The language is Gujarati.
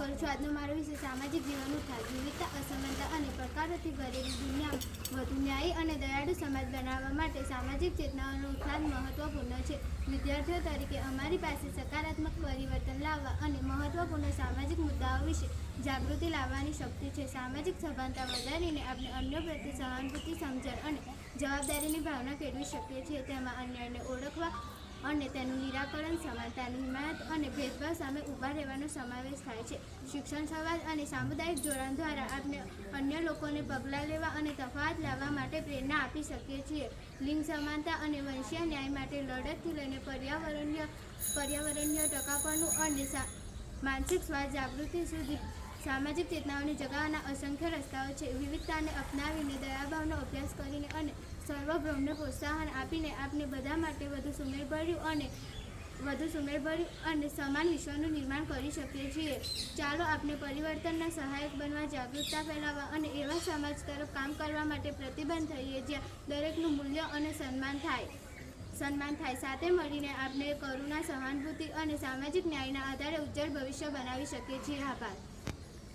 કરું છું। આજનો મારો વિષય સામાજિક જીવનનું ઉત્થાન, વિવિધતા, અસમાનતા અને પડકારોથી ભરેલી દુનિયામાં વધુ ન્યાયી અને દયાળુ સમાજ બનાવવા માટે સામાજિક ચેતનાઓનું ઉત્થાન મહત્વપૂર્ણ છે। વિદ્યાર્થીઓ તરીકે અમારી પાસે સકારાત્મક પરિવર્તન લાવવા અને મહત્વપૂર્ણ સામાજિક મુદ્દાઓ વિશે જાગૃતિ લાવવાની શક્તિ છે। સામાજિક સભાનતા વધારીને આપણે અન્યો પ્રત્યે સહાનુભૂતિ, સમજણ અને જવાબદારીની ભાવના કેળવી શકીએ છીએ। તેમાં અન્યાયને ઓળખવા અને તેનું નિરાકરણ, સમાનતાની હિમાયત અને ભેદભાવ સામે ઊભા રહેવાનો સમાવેશ થાય છે। શિક્ષણ, સંવાદ અને સામુદાયિક જોડાણ દ્વારા આપણે અન્ય લોકોને પગલાં લેવા અને તફાવત લાવવા માટે પ્રેરણા આપી શકીએ છીએ। લિંગ સમાનતા અને વંશીય ન્યાય માટે લડતથી લઈને પર્યાવરણીય ટકાપણું અને માનસિક સ્વાસ્થ્ય જાગૃતિ સુધી સામાજિક ચેતનાઓને જગાવવાના અસંખ્ય રસ્તાઓ છે। વિવિધતાને અપનાવીને, દયાભાવનો અભ્યાસ કરીને અને સર્વભૌમને પ્રોત્સાહન આપીને આપણે બધા માટે વધુ સુમેળભર્યું અને સમાન વિશ્વનું નિર્માણ કરી શકીએ છીએ। ચાલો આપણે પરિવર્તનના સહાયક બનવા, જાગૃતતા ફેલાવવા અને એવા સમાજ તરફ કામ કરવા માટે પ્રતિબદ્ધ થઈએ જ્યાં દરેકનું મૂલ્ય અને સન્માન થાય। સાથે મળીને આપણે કરુણા, સહાનુભૂતિ અને સામાજિક ન્યાયના આધારે ઉજ્જવળ ભવિષ્ય બનાવી શકીએ છીએ। આભાર।